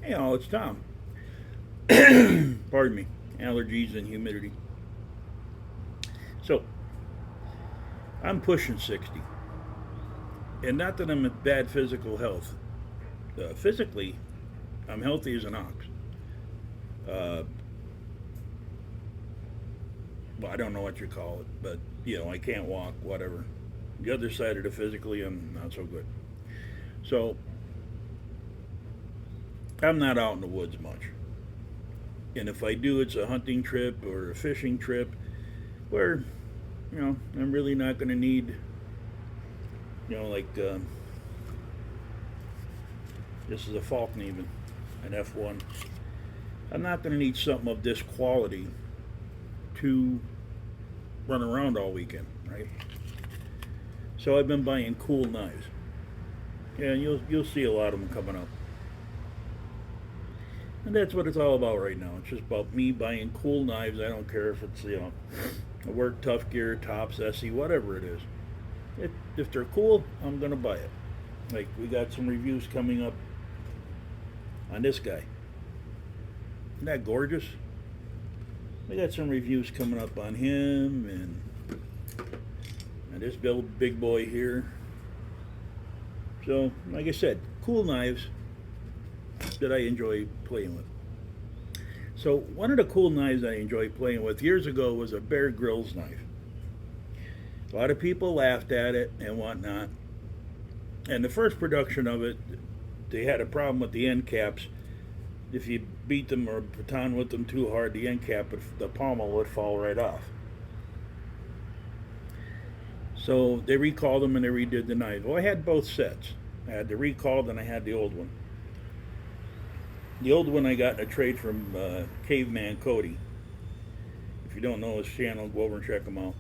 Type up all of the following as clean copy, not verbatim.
Hey, all, it's Tom. Pardon me, allergies and humidity. So, I'm pushing 60. And not that I'm in bad physical health. Physically, I'm healthy as an ox. Uh, well, I don't know what you call it, but, I can't walk, whatever. The other side of the physically, I'm not so good. So, I'm not out in the woods much. And if I do, it's a hunting trip or a fishing trip where, I'm really not going to need, like this is a Falcon even, an F1. I'm not going to need something of this quality to run around all weekend, right? So I've been buying cool knives, and you'll see a lot of them coming up. And that's what it's all about right now. It's just about me buying cool knives. I don't care if it's a work tough gear, tops, SE, whatever it is. If they're cool, I'm gonna buy it. Like we got some reviews coming up on this guy. Isn't that gorgeous? We got some reviews coming up on him and this big boy here. So, like I said, cool knives that I enjoy playing with. So, one of the cool knives I enjoyed playing with years ago was a Bear Grylls knife. A lot of people laughed at it and whatnot. And the first production of it, they had a problem with the end caps. If you beat them or baton with them too hard, the end cap, the pommel would fall right off. So they recalled them and they redid the knife. Well, I had both sets. I had the recalled and I had the old one. The old one I got in a trade from Caveman Cody. If you don't know his channel, go over and check him out.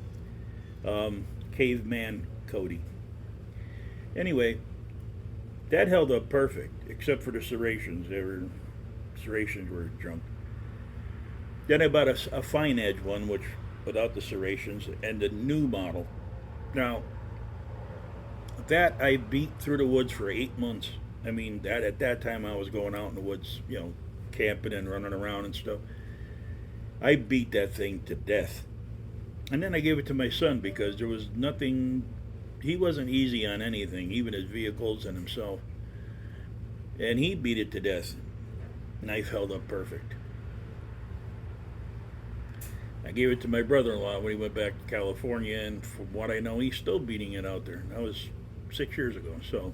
Caveman Cody. Anyway, that held up perfect, except for the serrations. Serrations were junk. Then I bought a fine edge one, which without the serrations, and the new model. Now, that I beat through the woods for 8 months. I mean, that at that time I was going out in the woods, camping and running around and stuff. I beat that thing to death. And then I gave it to my son because there was nothing, he wasn't easy on anything, even his vehicles and himself. And he beat it to death. Knife held up perfect. I gave it to my brother-in-law when he went back to California, and from what I know, he's still beating it out there. That was 6 years ago. So,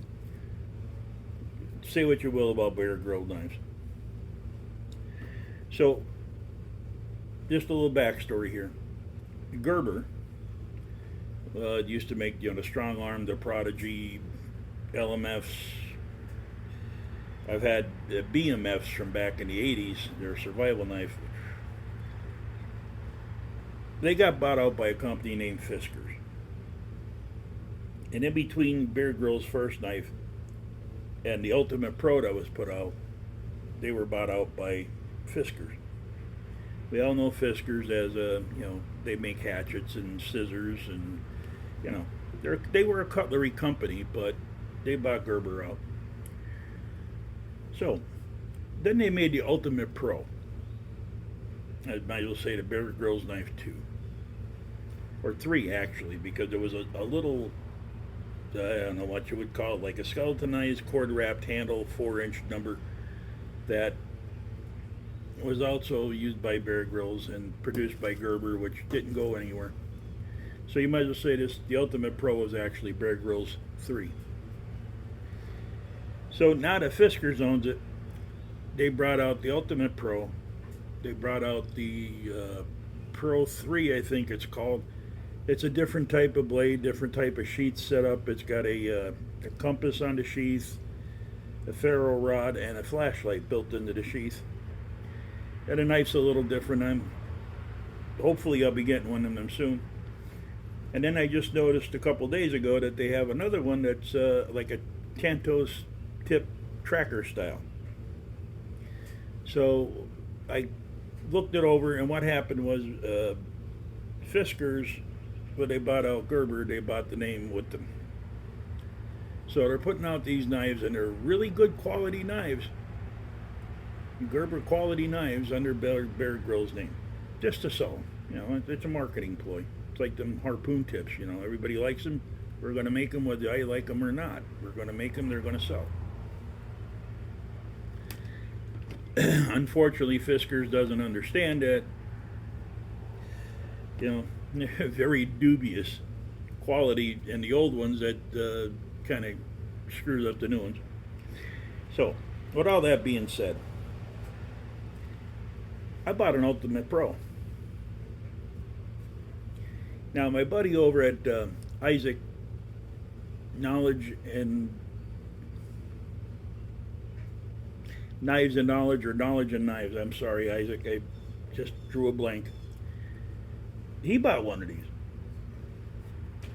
say what you will about Bear Grylls knives. So, just a little backstory here. Gerber used to make the Strong Arm, the Prodigy, LMFs. I've had the BMFs from back in the 80s. They're a survival knife. They got bought out by a company named Fiskars. And in between Bear Grylls' first knife and the Ultimate Pro that was put out, they were bought out by Fiskars. We all know Fiskars as they make hatchets and scissors and, they were a cutlery company, but they bought Gerber out. So, then they made the Ultimate Pro. I might as well say the Bear Grylls knife 2. Or 3, actually, because there was a little, I don't know what you would call it, like a skeletonized cord-wrapped handle, 4-inch number, that was also used by Bear Grylls and produced by Gerber, which didn't go anywhere. So you might as well say the Ultimate Pro was actually Bear Grylls 3. So now that Fiskars owns it, they brought out the Ultimate Pro. They brought out the Pro 3, I think it's called. It's a different type of blade, different type of sheath setup. It's got a compass on the sheath, a ferro rod, and a flashlight built into the sheath. And the knife's a little different. Hopefully I'll be getting one of them soon. And then I just noticed a couple days ago that they have another one that's like a Cantos tip tracker style. So I looked it over, and what happened was Fiskars, when they bought out Gerber, they bought the name with them. So they're putting out these knives, and they're really good quality knives. Gerber Quality Knives under Bear Grylls' name, just to sell them. You know, it's a marketing ploy. It's like them harpoon tips. You know, everybody likes them. We're going to make them whether I like them or not. We're going to make them. They're going to sell. Unfortunately, Fiskars doesn't understand that. You know, very dubious quality in the old ones that kind of screws up the new ones. So, with all that being said, I bought an Ultimate Pro. Now, my buddy over at Isaac Knowledge and Knives and Knowledge, or Knowledge and Knives, I'm sorry, Isaac, I just drew a blank. He bought one of these,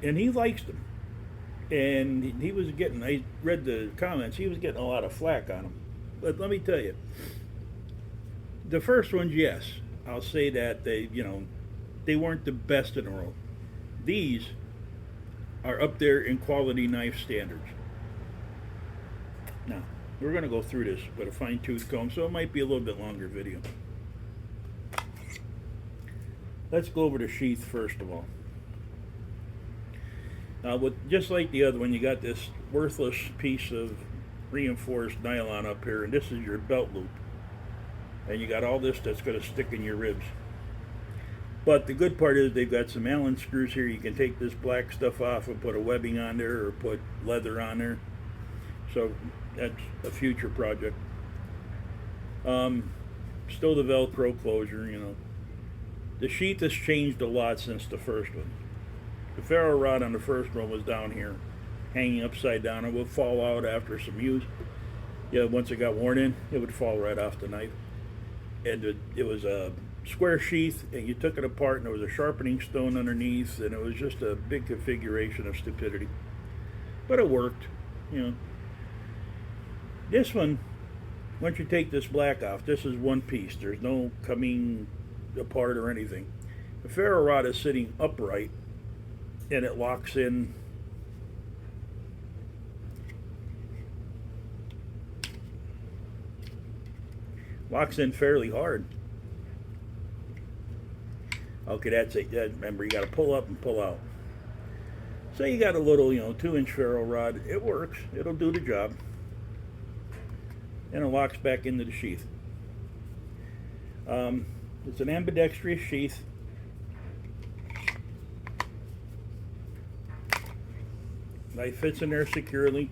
and he likes them. And he was getting, I read the comments, he was getting a lot of flack on them. But let me tell you, the first ones, yes, I'll say that they weren't the best in the world. These are up there in quality knife standards. Now, we're going to go through this with a fine-tooth comb, so it might be a little bit longer video. Let's go over the sheath first of all. Just like the other one, you got this worthless piece of reinforced nylon up here, and this is your belt loop. And you got all this that's going to stick in your ribs. But the good part is they've got some Allen screws here. You can take this black stuff off and put a webbing on there or put leather on there. So that's a future project. Still the Velcro closure, you know. The sheath has changed a lot since the first one. The ferro rod on the first one was down here, hanging upside down. It would fall out after some use. Yeah, once it got worn in, it would fall right off the knife. And it was a square sheath, and you took it apart, and there was a sharpening stone underneath, and it was just a big configuration of stupidity. But it worked, you know. This one, once you take this black off, this is one piece. There's no coming apart or anything. The ferro rod is sitting upright, and it locks in. Locks in fairly hard. Okay, that's it. Remember, you got to pull up and pull out. So you got a little, 2-inch ferro rod. It works. It'll do the job. And it locks back into the sheath. It's an ambidextrous sheath. Knife fits in there securely.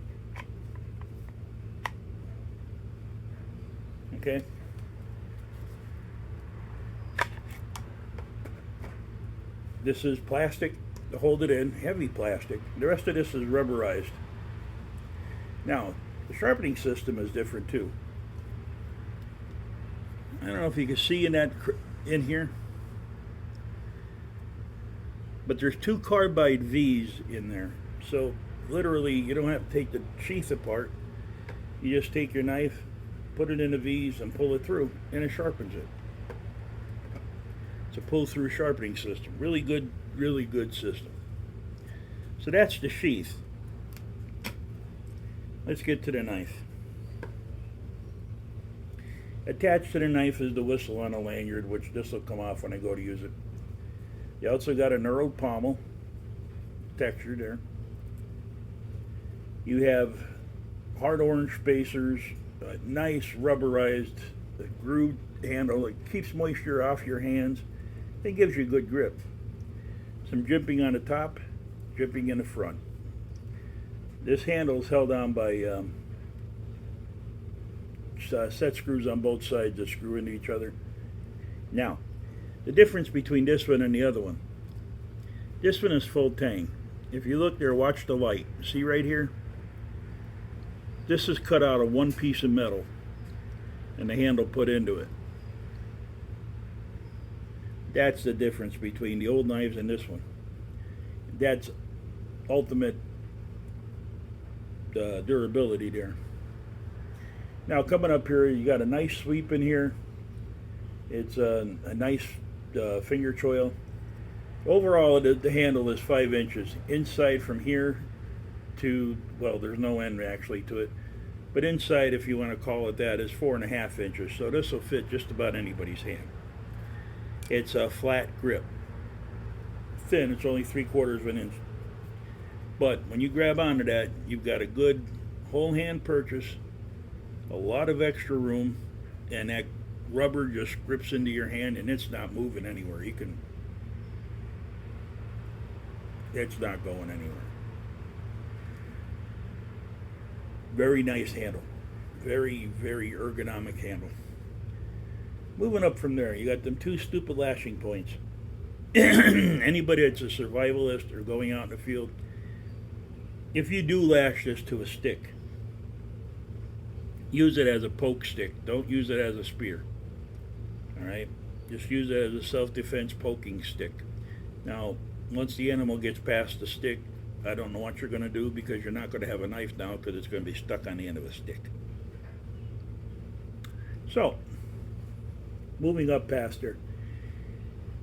Okay. This is plastic to hold it in, heavy plastic. The rest of this is rubberized. Now, the sharpening system is different too. I don't know if you can see in here, but there's 2 carbide V's in there. So literally, you don't have to take the sheath apart. You just take your knife, put it in the V's, and pull it through, and it sharpens it. It's a pull-through sharpening system. Really good system. So that's the sheath. Let's get to the knife. Attached to the knife is the whistle on a lanyard, which this will come off when I go to use it. You also got a knurled pommel texture there. You have hard orange spacers, a nice rubberized grooved handle. It keeps moisture off your hands. It gives you good grip. Some jimping on the top, jimping in the front. This handle is held on by set screws on both sides that screw into each other. Now, the difference between this one and the other one. This one is full tang. If you look there, watch the light. See right here? This is cut out of one piece of metal and the handle put into it. That's the difference between the old knives and this one. That's ultimate durability there. Now coming up here, you got a nice sweep in here. It's a nice finger choil. Overall, the handle is 5 inches inside from here to, well, there's no end actually to it, But inside, if you want to call it that, is 4.5 inches. So this will fit just about anybody's hand. It's a flat grip. Thin, it's only 3/4 of an inch. But when you grab onto that, you've got a good whole hand purchase, a lot of extra room, and that rubber just grips into your hand and it's not moving anywhere. It's not going anywhere. Very nice handle. Very, very ergonomic handle. Moving up from there, you got them two stupid lashing points. Anybody that's a survivalist or going out in the field, if you do lash this to a stick, use it as a poke stick. Don't use it as a spear. Alright? Just use it as a self-defense poking stick. Now, once the animal gets past the stick, I don't know what you're going to do, because you're not going to have a knife now, because it's going to be stuck on the end of a stick. So, moving up past her.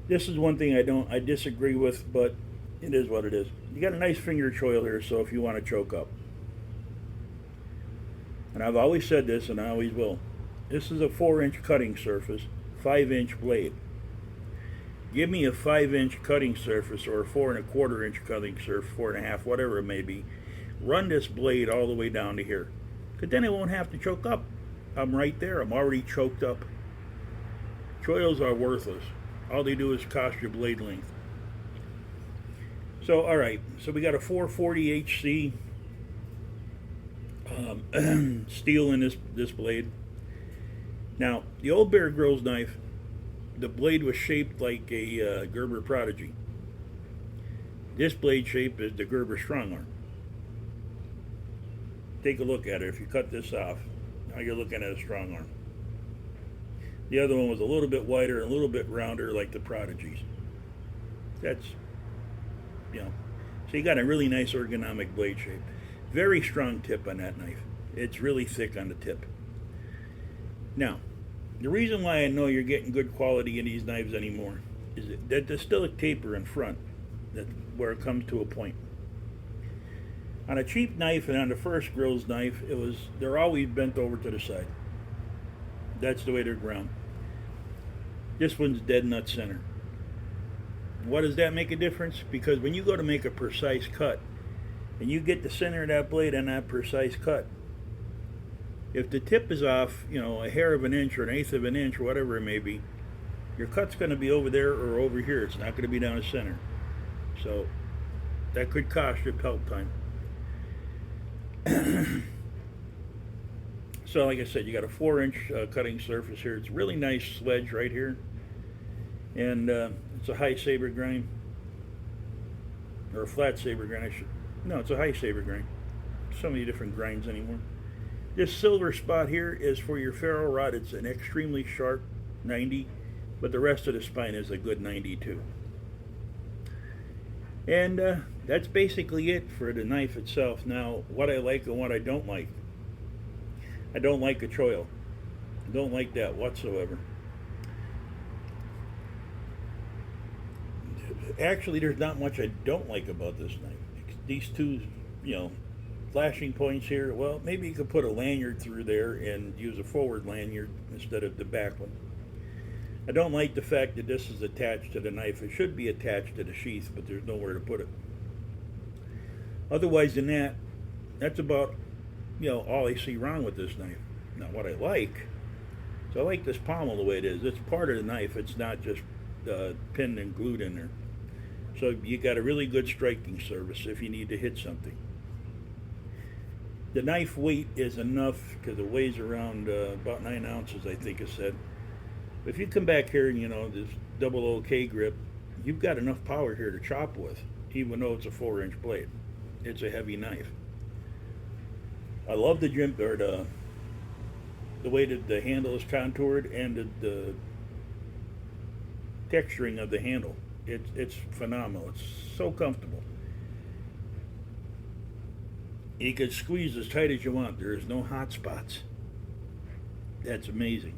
This is one thing I disagree with, but it is what it is. You got a nice finger choil here, so if you want to choke up. And I've always said this, and I always will. This is a 4-inch cutting surface, 5-inch blade. Give me a 5-inch cutting surface, or a 4.25-inch cutting surface, 4.5, whatever it may be. Run this blade all the way down to here, because then it won't have to choke up. I'm right there. I'm already choked up. Choils are worthless. All they do is cost your blade length. So, alright, so we got a 440 HC steel in this blade. Now, the old Bear Grylls knife, the blade was shaped like a Gerber Prodigy. This blade shape is the Gerber Strong Arm. Take a look at it. If you cut this off, now you're looking at a Strong Arm. The other one was a little bit wider and a little bit rounder, like the Prodigies. That's, so you got a really nice ergonomic blade shape. Very strong tip on that knife. It's really thick on the tip. Now, the reason why I know you're getting good quality in these knives anymore is that there's still a taper in front, where it comes to a point. On a cheap knife and on the first Grylls knife, they're always bent over to the side. That's the way they're ground. This one's dead nut center. What does that make a difference? Because when you go to make a precise cut, and you get the center of that blade on that precise cut, if the tip is off, a hair of an inch or an eighth of an inch or whatever it may be, your cut's going to be over there or over here. It's not going to be down the center. So that could cost you pelt time. So like I said, you got a 4-inch cutting surface here. It's a really nice sledge right here. And it's a high saber grind. Or a flat saber grind. No, it's a high saber grind. So many different grinds anymore. This silver spot here is for your ferro rod. It's an extremely sharp 90, but the rest of the spine is a good 92. And that's basically it for the knife itself. Now, what I like and what I don't like. I don't like a choil. I don't like that whatsoever. Actually, there's not much I don't like about this knife. These two, flashing points here. Well, maybe you could put a lanyard through there and use a forward lanyard instead of the back one. I don't like the fact that this is attached to the knife. It should be attached to the sheath, but there's nowhere to put it. Otherwise than that, that's about all I see wrong with this knife. Now, what I like is I like this pommel the way it is. It's part of the knife. It's not just pinned and glued in there. So you got a really good striking surface if you need to hit something. The knife weight is enough because it weighs around about 9 ounces, I think it said. If you come back here and this double OK grip, you've got enough power here to chop with, even though it's a 4-inch blade. It's a heavy knife. I love the way that the handle is contoured and the texturing of the handle. It's phenomenal. It's so comfortable. You can squeeze as tight as you want. There's no hot spots. That's amazing.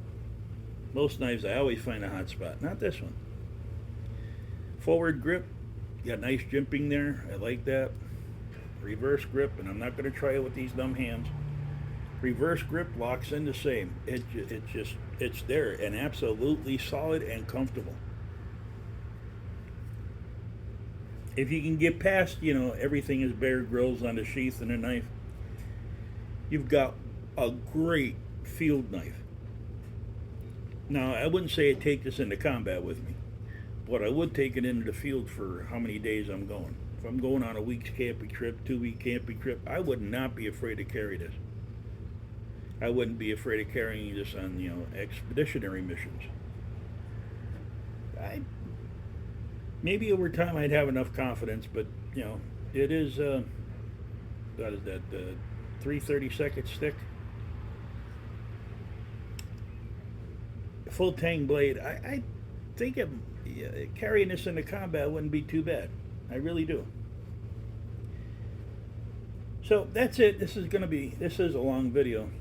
Most knives, I always find a hot spot. Not this one. Forward grip. You got nice jimping there. I like that. Reverse grip, and I'm not going to try it with these dumb hands. Reverse grip locks in the same. It's there and absolutely solid and comfortable. If you can get past, everything is Bear Grylls on the sheath and the knife, you've got a great field knife. Now, I wouldn't say I'd take this into combat with me, but I would take it into the field for how many days I'm going. If I'm going on a week's camping trip, 2-week camping trip, I would not be afraid to carry this. I wouldn't be afraid of carrying this on, expeditionary missions. Maybe over time I'd have enough confidence, but it is. What is that? 3/32 stick. Full tang blade. I think carrying this into combat wouldn't be too bad. I really do. So that's it. This is a long video,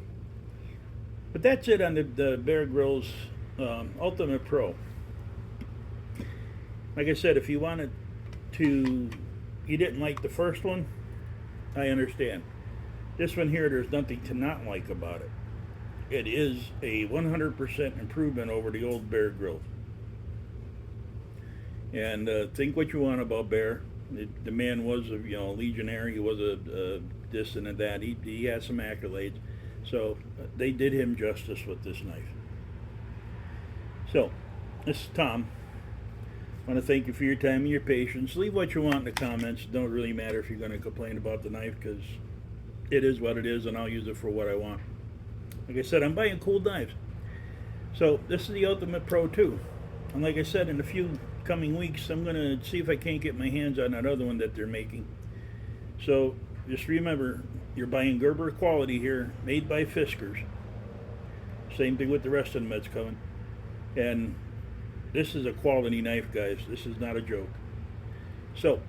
but that's it on the Bear Grylls Ultimate Pro. Like I said, if you you didn't like the first one, I understand. This one here, there's nothing to not like about it. It is a 100% improvement over the old Bear Grylls. And think what you want about Bear. The man was a legionnaire. He was a this and a that. He has some accolades. So they did him justice with this knife. So this is Tom. I want to thank you for your time and your patience. Leave what you want in the comments. It don't really matter if you're going to complain about the knife, because it is what it is, and I'll use it for what I want. Like I said, I'm buying cool knives. So this is the Ultimate Pro 2. And like I said, in a few coming weeks, I'm going to see if I can't get my hands on that other one that they're making. So just remember, you're buying Gerber quality here, made by Fiskars. Same thing with the rest of them that's coming. And this is a quality knife, guys. This is not a joke. So,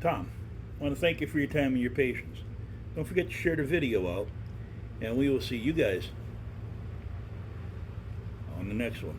Tom, I want to thank you for your time and your patience. Don't forget to share the video out, and we will see you guys on the next one.